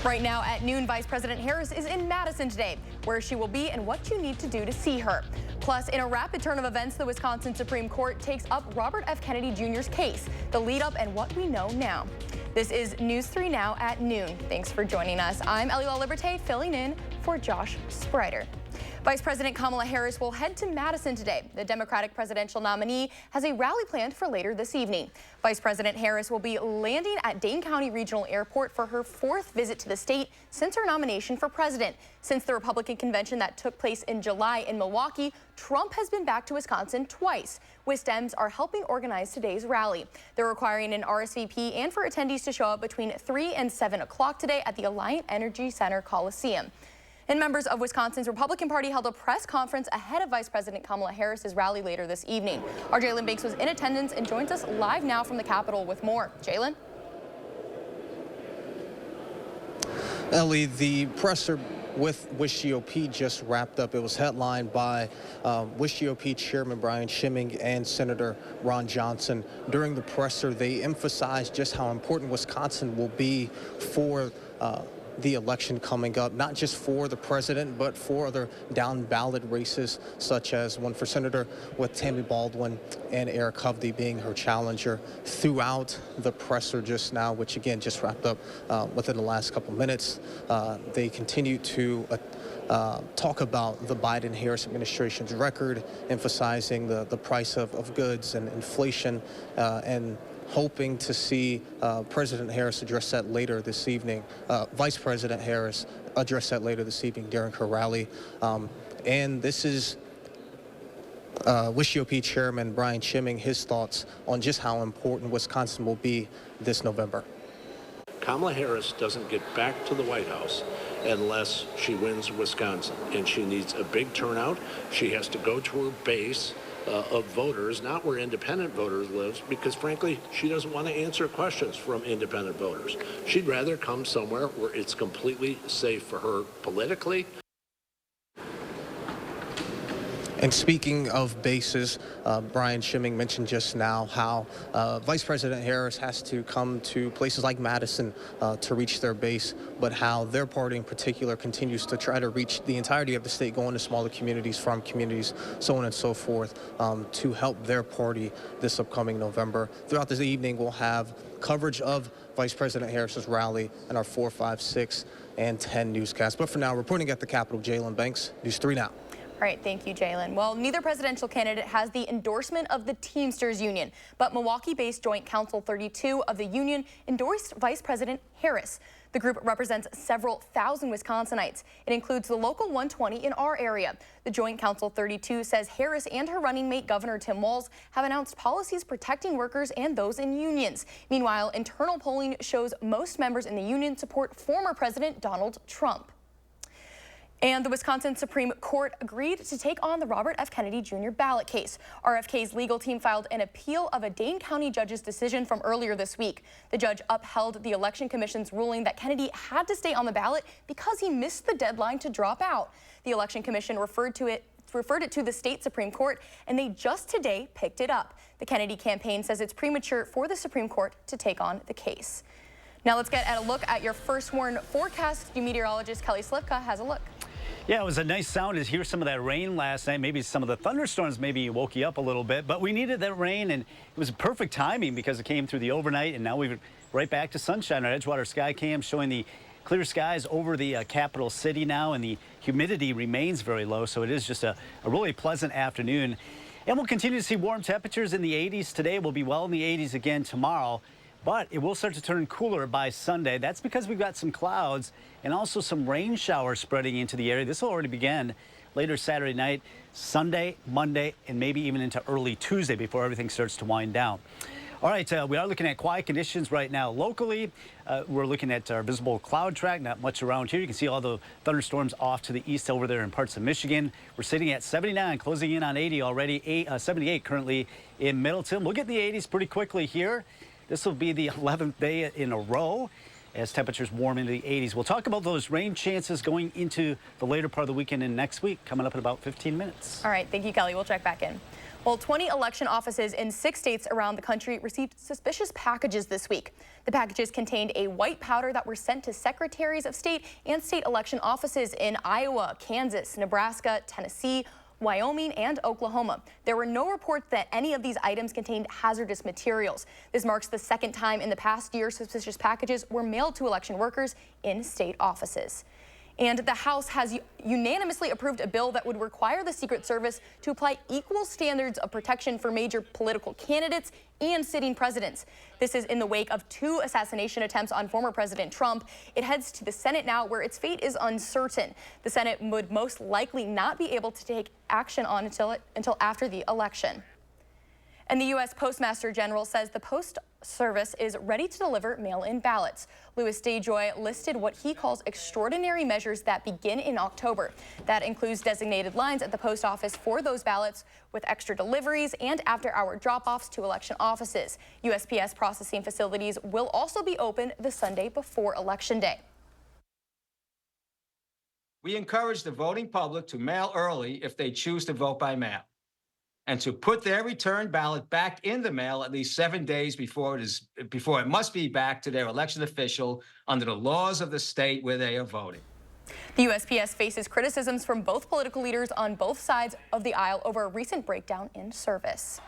Right now at noon, Vice President Harris is in Madison today, where she will be and what you need to do to see her. Plus, in a rapid turn of events, the Wisconsin Supreme Court takes up Robert F. Kennedy Jr.'s case, the lead up and what we know now. This is News 3 Now at noon. Thanks for joining us. I'm Elila Liberté, filling in for Josh Sprider. Vice President Kamala Harris will head to Madison today. The Democratic presidential nominee has a rally planned for later this evening. Vice President Harris will be landing at Dane County Regional Airport for her fourth visit to the state since her nomination for president. Since the Republican convention that took place in July in Milwaukee, Trump has been back to Wisconsin twice. WISC-Dems are helping organize today's rally. They're requiring an RSVP and for attendees to show up between 3 and 7 o'clock today at the Alliant Energy Center Coliseum. And members of Wisconsin's Republican Party held a press conference ahead of Vice President Kamala Harris's rally later this evening. Our Jalen Banks was in attendance and joins us live now from the Capitol with more. Jalen? Ellie, the presser with WISC-GOP just wrapped up. It was headlined by WISC-GOP Chairman Brian Schimming and Senator Ron Johnson. During the presser, they emphasized just how important Wisconsin will be for the election coming up, not just for the president, but for other down ballot races, such as one for senator with Tammy Baldwin and Eric Hovde being her challenger. Throughout the presser just now, which again just wrapped up within the last couple minutes, they continue to talk about the Biden-Harris administration's record, emphasizing the price of goods and inflation, and hoping to see President Harris address that later this evening. Vice President Harris address that later this evening during her rally. And this is WISC-GOP Chairman Brian Schimming, his thoughts on just how important Wisconsin will be this November. Kamala Harris doesn't get back to the White House unless she wins Wisconsin, and she needs a big turnout. She has to go to her base of voters, not where independent voters lives, because frankly, she doesn't want to answer questions from independent voters. She'd rather come somewhere where it's completely safe for her politically. And speaking of bases, Brian Schimming mentioned just now how Vice President Harris has to come to places like Madison to reach their base, but how their party in particular continues to try to reach the entirety of the state, going to smaller communities, farm communities, so on and so forth, to help their party this upcoming November. Throughout this evening, we'll have coverage of Vice President Harris's rally in our 4, 5, 6, and 10 newscasts. But for now, reporting at the Capitol, Jalen Banks, News 3 Now. All right, thank you, Jalen. Well, neither presidential candidate has the endorsement of the Teamsters Union, but Milwaukee-based Joint Council 32 of the union endorsed Vice President Harris. The group represents several thousand Wisconsinites. It includes the local 120 in our area. The Joint Council 32 says Harris and her running mate, Governor Tim Walz, have announced policies protecting workers and those in unions. Meanwhile, internal polling shows most members in the union support former President Donald Trump. And the Wisconsin Supreme Court agreed to take on the Robert F. Kennedy Jr. ballot case. RFK's legal team filed an appeal of a Dane County judge's decision from earlier this week. The judge upheld the Election Commission's ruling that Kennedy had to stay on the ballot because he missed the deadline to drop out. The Election Commission referred it to the state Supreme Court, and they just today picked it up. The Kennedy campaign says it's premature for the Supreme Court to take on the case. Now let's get a look at your first warn forecast. Meteorologist Kelly Slipka has a look. Yeah, it was a nice sound to hear some of that rain last night. Maybe some of the thunderstorms maybe woke you up a little bit, but we needed that rain, and it was perfect timing because it came through the overnight, and now we're right back to sunshine. Our Edgewater Sky Cam showing the clear skies over the capital city now, and the humidity remains very low, so it is just a really pleasant afternoon. And we'll continue to see warm temperatures in the 80s today. We'll be well in the 80s again tomorrow. But it will start to turn cooler by Sunday. That's because we've got some clouds and also some rain showers spreading into the area. This will already begin later Saturday night, Sunday, Monday, and maybe even into early Tuesday before everything starts to wind down. All right, we are looking at quiet conditions right now locally. We're looking at our visible cloud track, not much around here. You can see all the thunderstorms off to the east over there in parts of Michigan. We're sitting at 79, closing in on 80 already, 78 currently in Middleton. We'll get the 80s pretty quickly here. This will be the 11th day in a row as temperatures warm into the 80s. We'll talk about those rain chances going into the later part of the weekend and next week, coming up in about 15 minutes. All right, thank you, Kelly. We'll check back in. Well, 20 election offices in 6 states around the country received suspicious packages this week. The packages contained a white powder that were sent to secretaries of state and state election offices in Iowa, Kansas, Nebraska, Tennessee, Wyoming, and Oklahoma. There were no reports that any of these items contained hazardous materials. This marks the second time in the past year suspicious packages were mailed to election workers in state offices. And the House has unanimously approved a bill that would require the Secret Service to apply equal standards of protection for major political candidates and sitting presidents. This is in the wake of 2 assassination attempts on former President Trump. It heads to the Senate now, where its fate is uncertain. The Senate would most likely not be able to take action on until after the election. And the U.S. Postmaster General says the Post Service is ready to deliver mail-in ballots. Louis DeJoy listed what he calls extraordinary measures that begin in October. That includes designated lines at the post office for those ballots, with extra deliveries and after-hour drop-offs to election offices. USPS processing facilities will also be open the Sunday before Election Day. We encourage the voting public to mail early if they choose to vote by mail, and to put their returned ballot back in the mail at least 7 days before it must be back to their election official under the laws of the state where they are voting. The USPS faces criticisms from both political leaders on both sides of the aisle over a recent breakdown in service.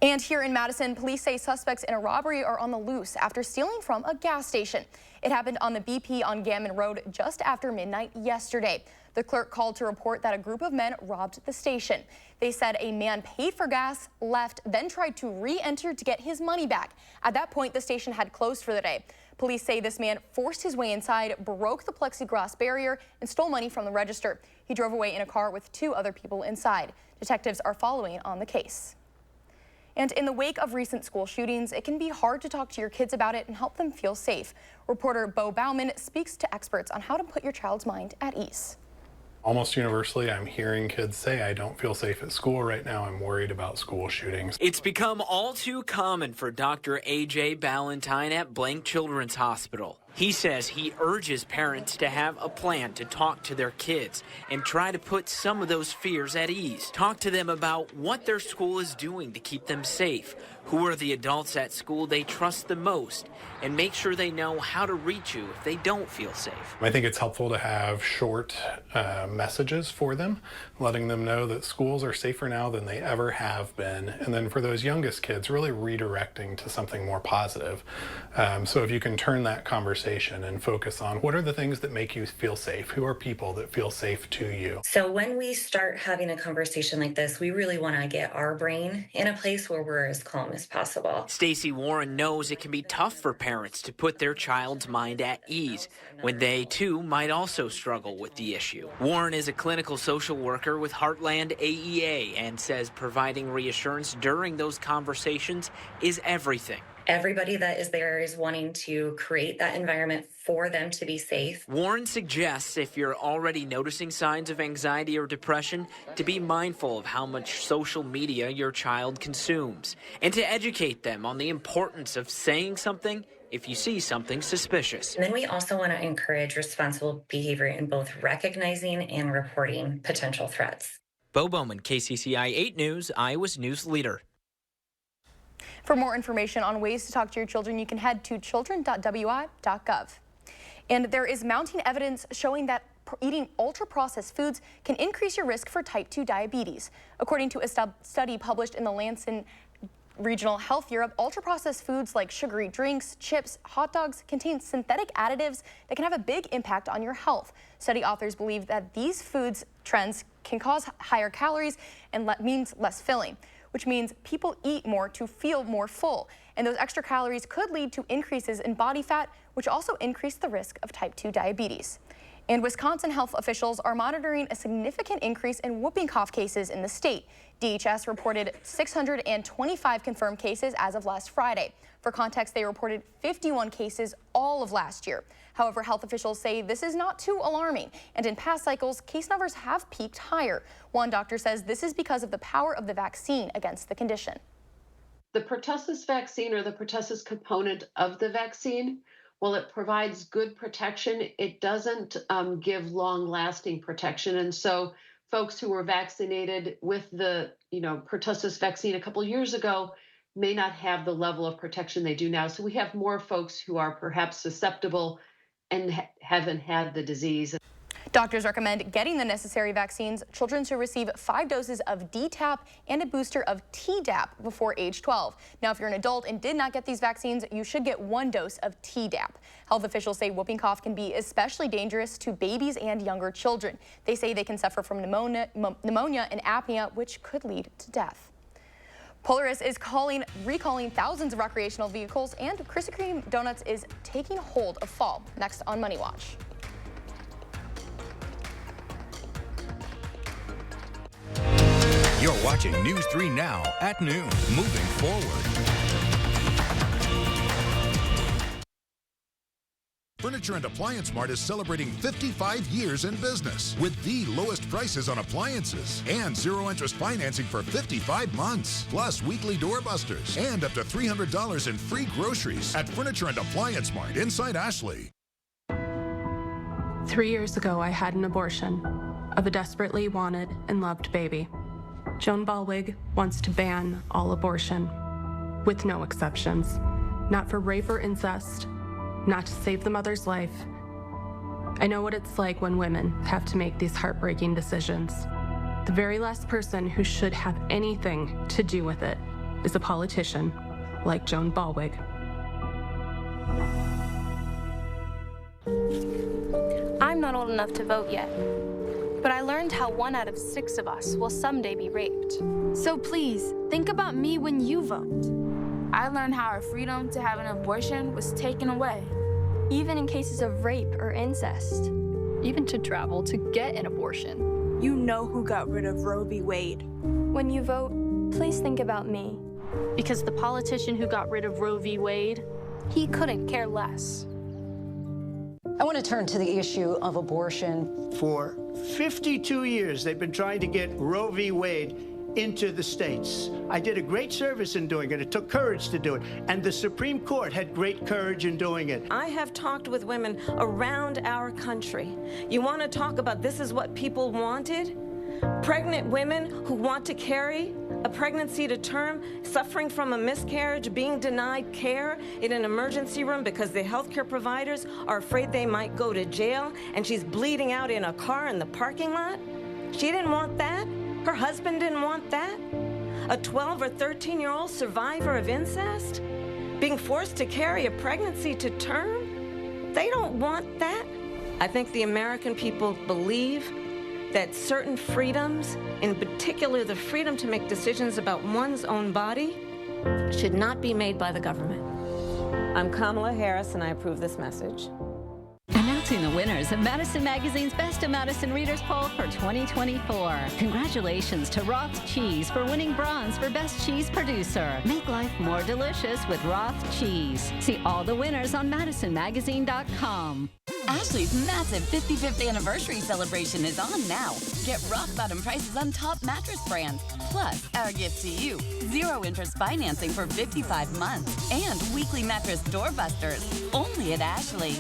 And here in Madison, police say suspects in a robbery are on the loose after stealing from a gas station. It happened on the BP on Gammon Road just after midnight yesterday. The clerk called to report that a group of men robbed the station. They said a man paid for gas, left, then tried to re-enter to get his money back. At that point, the station had closed for the day. Police say this man forced his way inside, broke the plexiglass barrier, and stole money from the register. He drove away in a car with 2 other people inside. Detectives are following on the case. And in the wake of recent school shootings, it can be hard to talk to your kids about it and help them feel safe. Reporter Bo Bauman speaks to experts on how to put your child's mind at ease. Almost universally, I'm hearing kids say, I don't feel safe at school right now. I'm worried about school shootings. It's become all too common for Dr. A.J. Ballantyne at Blank Children's Hospital. He says he urges parents to have a plan to talk to their kids and try to put some of those fears at ease. Talk to them about what their school is doing to keep them safe, who are the adults at school they trust the most, and make sure they know how to reach you if they don't feel safe. I think it's helpful to have short messages for them, letting them know that schools are safer now than they ever have been. And then for those youngest kids, really redirecting to something more positive. So if you can turn that conversation and focus on what are the things that make you feel safe, who are people that feel safe to you. So when we start having a conversation like this, we really want to get our brain in a place where we're as calm as possible. Stacey Warren knows it can be tough for parents to put their child's mind at ease when they, too, might also struggle with the issue. Warren is a clinical social worker with Heartland AEA and says providing reassurance during those conversations is everything. Everybody that is there is wanting to create that environment for them to be safe. Warren suggests if you're already noticing signs of anxiety or depression, to be mindful of how much social media your child consumes and to educate them on the importance of saying something if you see something suspicious. And then we also want to encourage responsible behavior in both recognizing and reporting potential threats. Bo Bowman, KCCI 8 News, Iowa's news leader. For more information on ways to talk to your children, you can head to children.wi.gov. And there is mounting evidence showing that eating ultra-processed foods can increase your risk for type 2 diabetes. According to a study published in the Lancet Regional Health Europe, ultra-processed foods like sugary drinks, chips, hot dogs contain synthetic additives that can have a big impact on your health. Study authors believe that these foods trends can cause higher calories and means less filling, which means people eat more to feel more full. And those extra calories could lead to increases in body fat, which also increase the risk of type 2 diabetes. And Wisconsin health officials are monitoring a significant increase in whooping cough cases in the state. DHS reported 625 confirmed cases as of last Friday. For context, they reported 51 cases all of last year. However, health officials say this is not too alarming, and in past cycles, case numbers have peaked higher. One doctor says this is because of the power of the vaccine against the condition. The pertussis vaccine, or the pertussis component of the vaccine, while it provides good protection, it doesn't give long-lasting protection. And so folks who were vaccinated with the, pertussis vaccine a couple years ago may not have the level of protection they do now. So we have more folks who are perhaps susceptible and haven't had the disease. Doctors recommend getting the necessary vaccines. Children should receive 5 doses of DTaP and a booster of Tdap before age 12. Now, if you're an adult and did not get these vaccines, you should get 1 dose of Tdap. Health officials say whooping cough can be especially dangerous to babies and younger children. They say they can suffer from pneumonia and apnea, which could lead to death. Polaris is recalling thousands of recreational vehicles, and Krispy Kreme Donuts is taking hold of fall. Next on Money Watch. You're watching News 3 Now at noon. Moving forward. Furniture and Appliance Mart is celebrating 55 years in business with the lowest prices on appliances and zero-interest financing for 55 months, plus weekly doorbusters and up to $300 in free groceries at Furniture and Appliance Mart inside Ashley. 3 years ago, I had an abortion of a desperately wanted and loved baby. Joan Ballwig wants to ban all abortion, with no exceptions. Not for rape or incest, not to save the mother's life. I know what it's like when women have to make these heartbreaking decisions. The very last person who should have anything to do with it is a politician like Joan Ballwig. I'm not old enough to vote yet, but I learned how 1 out of 6 of us will someday be raped. So please, think about me when you vote. I learned how our freedom to have an abortion was taken away. Even in cases of rape or incest. Even to travel to get an abortion. You know who got rid of Roe v. Wade. When you vote, please think about me. Because the politician who got rid of Roe v. Wade, he couldn't care less. I want to turn to the issue of abortion. For 52 years, they've been trying to get Roe v. Wade into the states. I did a great service in doing it. It took courage to do it. And the Supreme Court had great courage in doing it. I have talked with women around our country. You want to talk about this is what people wanted? Pregnant women who want to carry a pregnancy to term, suffering from a miscarriage, being denied care in an emergency room because the healthcare providers are afraid they might go to jail, and she's bleeding out in a car in the parking lot. She didn't want that. Her husband didn't want that. A 12 or 13-year-old survivor of incest being forced to carry a pregnancy to term. They don't want that. I think the American people believe that certain freedoms, in particular the freedom to make decisions about one's own body, should not be made by the government. I'm Kamala Harris, and I approve this message. Announcing the winners of Madison Magazine's Best of Madison Readers Poll for 2024. Congratulations to Roth Cheese for winning bronze for Best Cheese Producer. Make life more delicious with Roth Cheese. See all the winners on MadisonMagazine.com. Ashley's massive 55th anniversary celebration is on now. Get rock bottom prices on top mattress brands. Plus, our gift to you, 0 interest financing for 55 months. And weekly mattress doorbusters. Only at Ashley.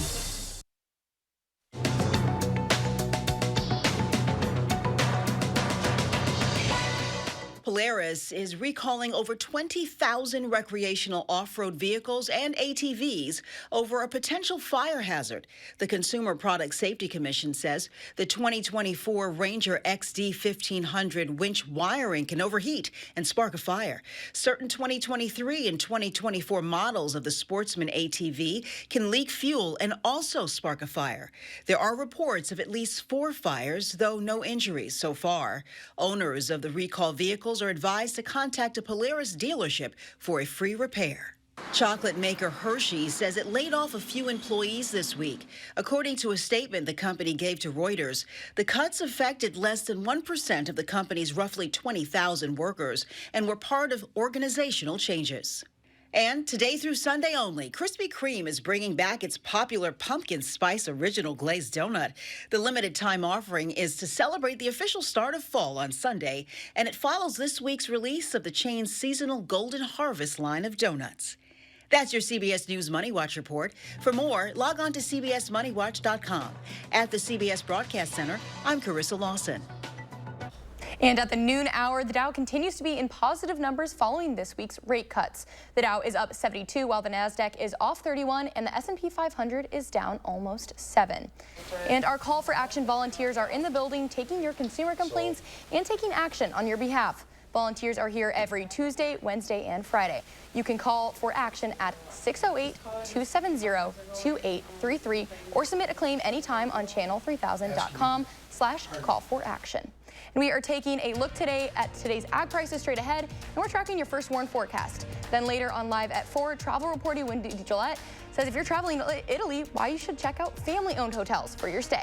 Polaris is recalling over 20,000 recreational off-road vehicles and ATVs over a potential fire hazard. The Consumer Product Safety Commission says the 2024 Ranger XD 1500 winch wiring can overheat and spark a fire. Certain 2023 and 2024 models of the Sportsman ATV can leak fuel and also spark a fire. There are reports of at least 4 fires, though no injuries so far. Owners of the recall vehicles are advised to contact a Polaris dealership for a free repair. Chocolate maker Hershey says it laid off a few employees this week. According to a statement the company gave to Reuters, the cuts affected less than 1% of the company's roughly 20,000 workers and were part of organizational changes. And today through Sunday only, Krispy Kreme is bringing back its popular pumpkin spice original glazed donut. The limited time offering is to celebrate the official start of fall on Sunday, and it follows this week's release of the chain's seasonal Golden Harvest line of donuts. That's your CBS News Money Watch report. For more, log on to CBSMoneyWatch.com. At the CBS Broadcast Center, I'm Carissa Lawson. And at the noon hour, the Dow continues to be in positive numbers following this week's rate cuts. The Dow is up 72 while the Nasdaq is off 31 and the S&P 500 is down almost 7. And our call for action volunteers are in the building taking your consumer complaints and taking action on your behalf. Volunteers are here every Tuesday, Wednesday, and Friday. You can call for action at 608-270-2833 or submit a claim anytime on channel3000.com/call4action. And we are taking a look today at today's ag prices straight ahead, and we're tracking your first warn forecast. Then later on Live at 4, travel reporter Wendy Gillette says if you're traveling to Italy, why you should check out family-owned hotels for your stay.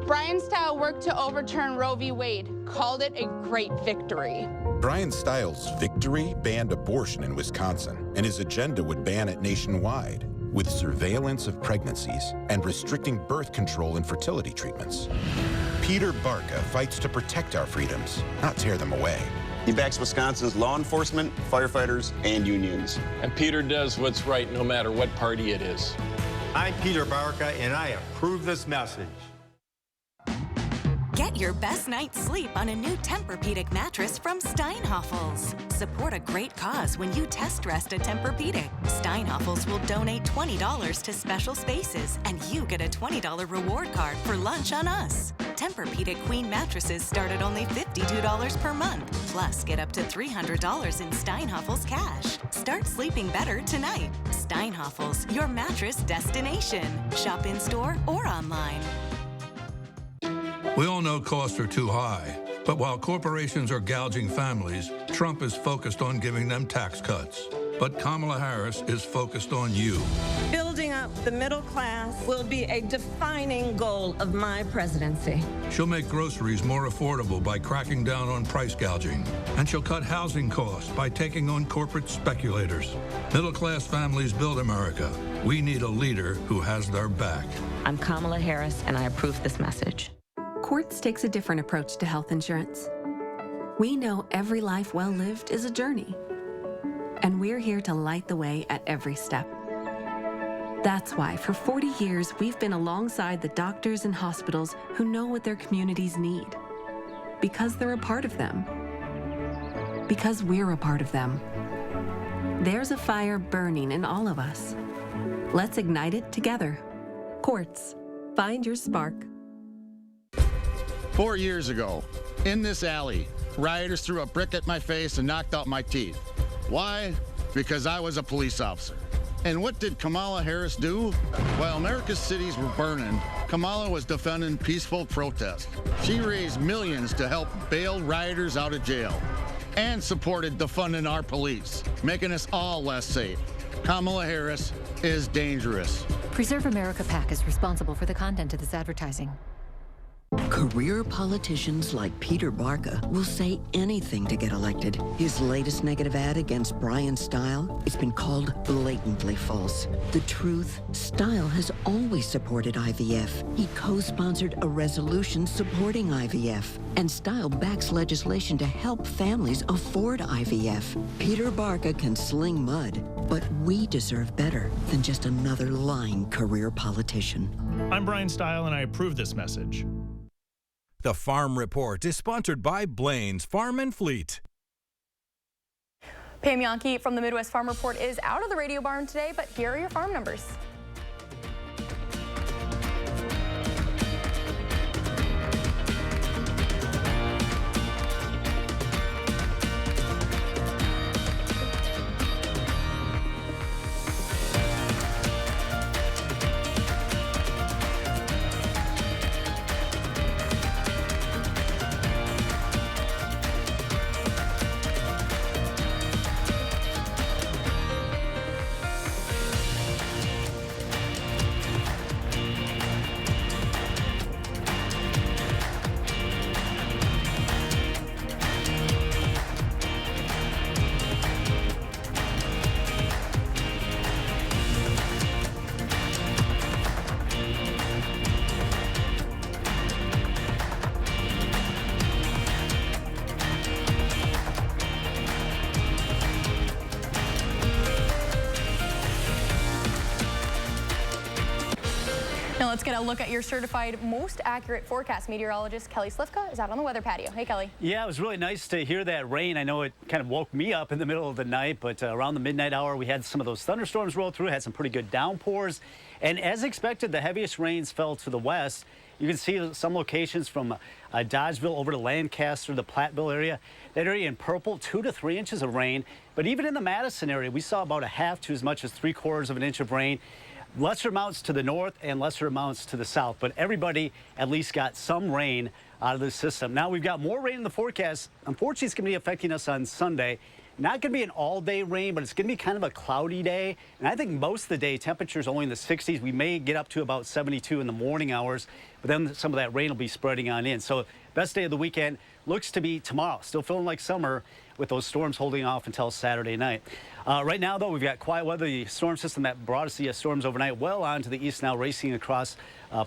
Brian Style worked to overturn Roe v. Wade, called it a great victory. Brian Stiles' victory banned abortion in Wisconsin, and his agenda would ban it nationwide, with surveillance of pregnancies and restricting birth control and fertility treatments. Peter Barca fights to protect our freedoms, not tear them away. He backs Wisconsin's law enforcement, firefighters, and unions. And Peter does what's right no matter what party it is. I'm Peter Barca, and I approve this message. Get your best night's sleep on a new Tempur-Pedic mattress from Steinhoffels. Support a great cause when you test rest a Tempur-Pedic. Steinhoffels will donate $20 to special spaces, and you get a $20 reward card for lunch on us. Tempur-Pedic queen mattresses start at only $52 per month. Plus, get up to $300 in Steinhoffels cash. Start sleeping better tonight. Steinhoffels, your mattress destination. Shop in-store or online. We all know costs are too high, but while corporations are gouging families, Trump is focused on giving them tax cuts. But Kamala Harris is focused on you. Building up the middle class will be a defining goal of my presidency. She'll make groceries more affordable by cracking down on price gouging, and she'll cut housing costs by taking on corporate speculators. Middle-class families build America. We need a leader who has their back. I'm Kamala Harris, and I approve this message. Quartz takes a different approach to health insurance. We know every life well lived is a journey, and we're here to light the way at every step. That's why for 40 years, we've been alongside the doctors and hospitals who know what their communities need. Because they're a part of them. Because we're a part of them. There's a fire burning in all of us. Let's ignite it together. Quartz. Find your spark. 4 years ago, in this alley, rioters threw a brick at my face and knocked out my teeth. Why? Because I was a police officer. And what did Kamala Harris do? While America's cities were burning, Kamala was defending peaceful protest. She raised millions to help bail rioters out of jail and supported defunding our police, making us all less safe. Kamala Harris is dangerous. Preserve America PAC is responsible for the content of this advertising. Career politicians like Peter Barca will say anything to get elected. His latest negative ad against Brian Style, it's been called blatantly false. The truth, Style has always supported IVF. He co-sponsored a resolution supporting IVF. And Style backs legislation to help families afford IVF. Peter Barca can sling mud, but we deserve better than just another lying career politician. I'm Brian Style, and I approve this message. The Farm Report is sponsored by Blaine's Farm and Fleet. Pam Yankee from the Midwest Farm Report is out of the radio barn today, but here are your farm numbers. Let's get a look at your certified most accurate forecast. Meteorologist Kelly Slifka is out on the weather patio. Hey, Kelly. Yeah, it was really nice to hear that rain. I know it kind of woke me up in the middle of the night, but around the midnight hour, we had some of those thunderstorms roll through, had some pretty good downpours. And as expected, the heaviest rains fell to the west. You can see some locations from Dodgeville over to Lancaster, the Platteville area. That area in purple, 2 to 3 inches of rain. But even in the Madison area, we saw about a half to as much as 3/4 of an inch of rain. Lesser amounts to the north and lesser amounts to the south, but everybody at least got some rain out of the system. Now we've got more rain in the forecast. Unfortunately, it's going to be affecting us on Sunday. Not going to be an all-day rain, but it's going to be kind of a cloudy day. And I think most of the day, temperatures only in the 60s. We may get up to about 72 in the morning hours, but then some of that rain will be spreading on in. So best day of the weekend looks to be tomorrow. Still feeling like summer with those storms holding off until Saturday night. Right now, though, we've got quiet weather. The storm system that brought us the storms overnight well on to the east now, racing across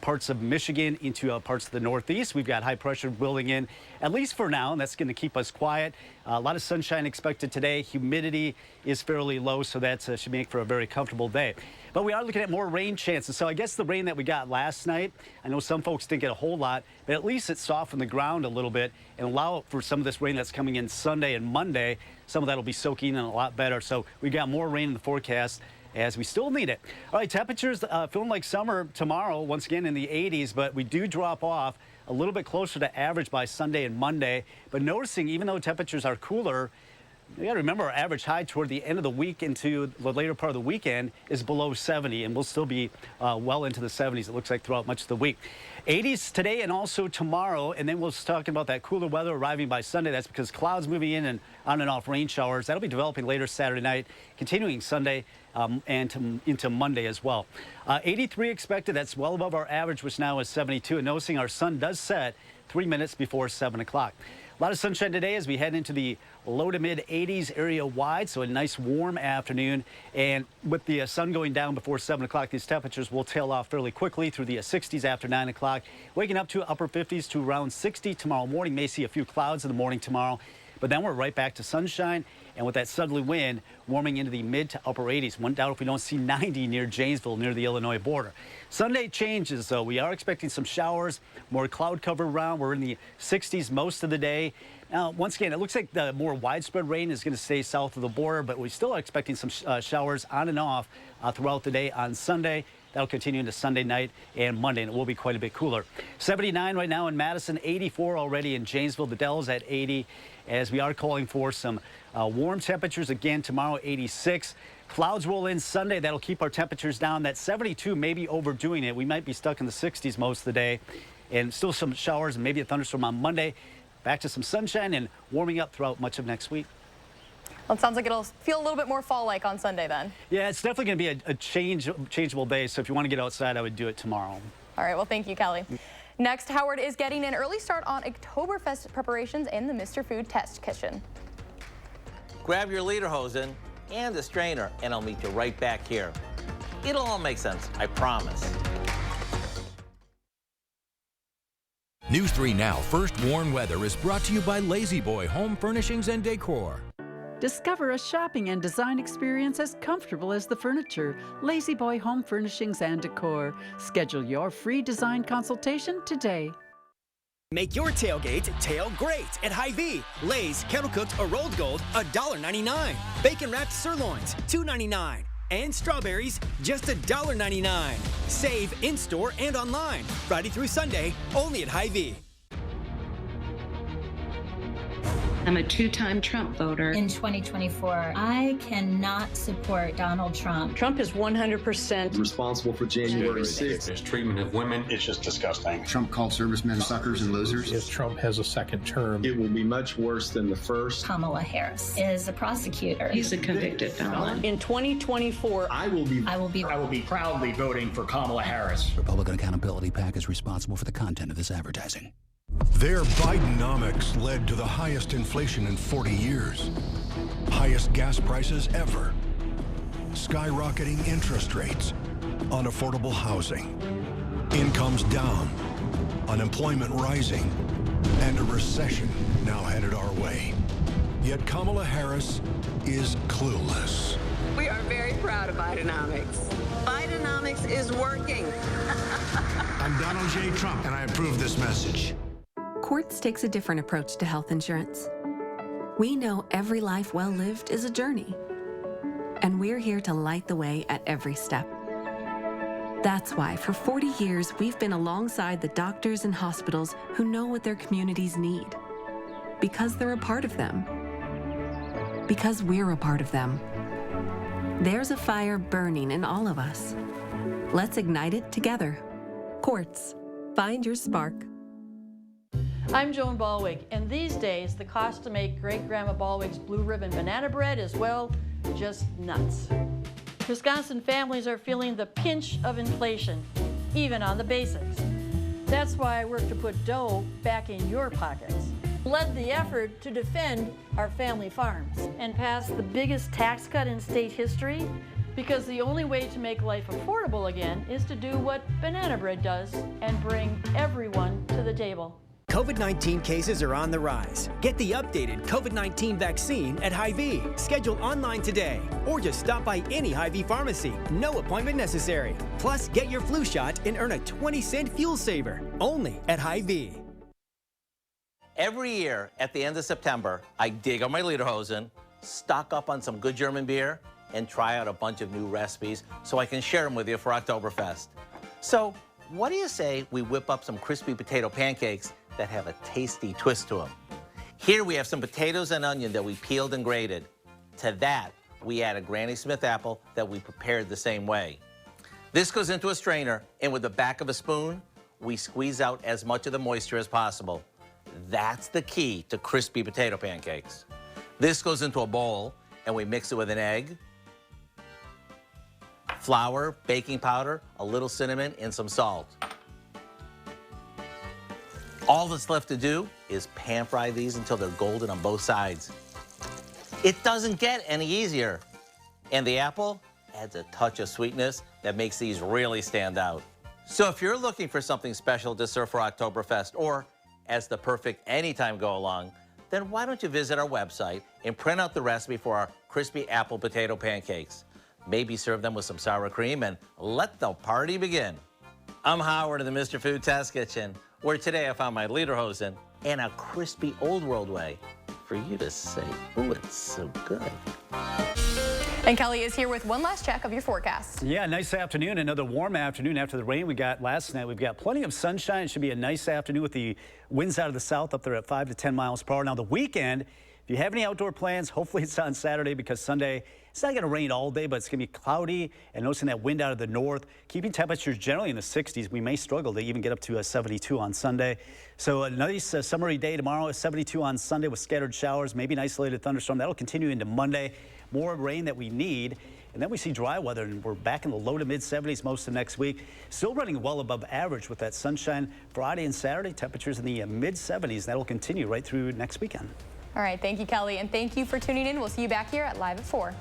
parts of Michigan into parts of the northeast. We've got high pressure building in, at least for now, and that's going to keep us quiet. A lot of sunshine expected today. Humidity is fairly low, so that should make for a very comfortable day. But we are looking at more rain chances. So I guess the rain that we got last night, I know some folks didn't get a whole lot, but at least it softened the ground a little bit and allow for some of this rain that's coming in Sunday and Monday. Some of that will be soaking in a lot better. So we got more rain in the forecast as we still need it. All right, temperatures feeling like summer tomorrow, once again in the 80s, but we do drop off a little bit closer to average by Sunday and Monday. But noticing, even though temperatures are cooler, you got to remember our average high toward the end of the week into the later part of the weekend is below 70, and we'll still be well into the 70s, it looks like, throughout much of the week. 80s today and also tomorrow, and then we'll talk about that cooler weather arriving by Sunday. That's because clouds moving in and on and off rain showers. That'll be developing later Saturday night, continuing Sunday and into Monday as well. 83 expected. That's well above our average, which now is 72. And noticing our sun does set 3 minutes before 7 o'clock. A lot of sunshine today as we head into the low to mid 80s area wide, so a nice warm afternoon. And with the sun going down before 7 o'clock, these temperatures will tail off fairly quickly through the 60s after 9 o'clock, waking up to upper 50s to around 60 tomorrow morning. May see a few clouds in the morning tomorrow, but then we're right back to sunshine. And with that southerly wind warming into the mid to upper 80s. One doubt if we don't see 90 near Janesville, near the Illinois border. Sunday changes, though. We are expecting some showers, more cloud cover around. We're in the 60s most of the day. Now, once again, it looks like the more widespread rain is going to stay south of the border, but we still are expecting some showers on and off throughout the day on Sunday. That'll continue into Sunday night and Monday, and it will be quite a bit cooler. 79 right now in Madison, 84 already in Janesville. The Dells at 80, as we are calling for some warm temperatures again tomorrow, 86. Clouds roll in Sunday. That'll keep our temperatures down. That 72 may be overdoing it. We might be stuck in the 60s most of the day, and still some showers and maybe a thunderstorm on Monday. Back to some sunshine and warming up throughout much of next week. Well, it sounds like it'll feel a little bit more fall-like on Sunday then. Yeah, it's definitely going to be a changeable day. So if you want to get outside, I would do it tomorrow. All right. Well, thank you, Kelly. Next, Howard is getting an early start on Oktoberfest preparations in the Mr. Food Test Kitchen. Grab your lederhosen and the strainer, and I'll meet you right back here. It'll all make sense, I promise. News 3 Now First Warn Weather is brought to you by Lazy Boy Home Furnishings and Decor. Discover a shopping and design experience as comfortable as the furniture. Lazy Boy Home Furnishings and Decor. Schedule your free design consultation today. Make your tailgate tail great at Hy-Vee. Lay's kettle cooked or rolled gold, $1.99. Bacon wrapped sirloins, $2.99. And strawberries, just $1.99. Save in-store and online. Friday through Sunday, only at Hy-Vee. I'm a two-time Trump voter. In 2024, I cannot support Donald Trump. Trump is 100% responsible for January 6th. His treatment of women is just disgusting. Trump called servicemen suckers and losers. If Trump has a second term, it will be much worse than the first. Kamala Harris is a prosecutor. He's a convicted felon. In 2024, I will be proudly voting for Kamala Harris. Republican Accountability PAC is responsible for the content of this advertising. Their Bidenomics led to the highest inflation in 40 years, highest gas prices ever, skyrocketing interest rates, unaffordable housing, incomes down, unemployment rising, and a recession now headed our way. Yet Kamala Harris is clueless. We are very proud of Bidenomics. Bidenomics is working. I'm Donald J. Trump, and I approve this message. Quartz takes a different approach to health insurance. We know every life well lived is a journey, and we're here to light the way at every step. That's why for 40 years, we've been alongside the doctors and hospitals who know what their communities need. Because they're a part of them. Because we're a part of them. There's a fire burning in all of us. Let's ignite it together. Quartz. Find your spark. I'm Joan Balwig, and these days the cost to make Great-Grandma Balwig's Blue Ribbon banana bread is, well, just nuts. Wisconsin families are feeling the pinch of inflation, even on the basics. That's why I work to put dough back in your pockets. Led the effort to defend our family farms and pass the biggest tax cut in state history, because the only way to make life affordable again is to do what banana bread does and bring everyone to the table. COVID-19 cases are on the rise. Get the updated COVID-19 vaccine at Hy-Vee. Schedule online today, or just stop by any Hy-Vee pharmacy. No appointment necessary. Plus, get your flu shot and earn a 20-cent fuel saver. Only at Hy-Vee. Every year at the end of September, I dig on my lederhosen, stock up on some good German beer, and try out a bunch of new recipes so I can share them with you for Oktoberfest. So, what do you say we whip up some crispy potato pancakes that have a tasty twist to them? Here we have some potatoes and onion that we peeled and grated. To that, we add a Granny Smith apple that we prepared the same way. This goes into a strainer, and with the back of a spoon, we squeeze out as much of the moisture as possible. That's the key to crispy potato pancakes. This goes into a bowl, and we mix it with an egg, flour, baking powder, a little cinnamon, and some salt. All that's left to do is pan fry these until they're golden on both sides. It doesn't get any easier. And the apple adds a touch of sweetness that makes these really stand out. So if you're looking for something special to serve for Oktoberfest, or as the perfect anytime go along, then why don't you visit our website and print out the recipe for our crispy apple potato pancakes. Maybe serve them with some sour cream and let the party begin. I'm Howard in the Mr. Food Test Kitchen, where today I found my lederhosen and a crispy old world way for you to say, ooh, it's so good. And Kelly is here with one last check of your forecast. Yeah, nice afternoon. Another warm afternoon after the rain we got last night. We've got plenty of sunshine. It should be a nice afternoon with the winds out of the south up there at 5 to 10 miles per hour. Now, the weekend, if you have any outdoor plans, hopefully it's on Saturday, because Sunday, it's not going to rain all day, but it's going to be cloudy and noticing that wind out of the north, keeping temperatures generally in the 60s. We may struggle to even get up to 72 on Sunday. So a nice summery day tomorrow, 72 on Sunday with scattered showers, maybe an isolated thunderstorm. That'll continue into Monday. More rain that we need. And then we see dry weather, and we're back in the low to mid 70s most of next week. Still running well above average with that sunshine. Friday and Saturday, temperatures in the mid 70s. That'll continue right through next weekend. All right, thank you, Kelly, and thank you for tuning in. We'll see you back here at Live at 4.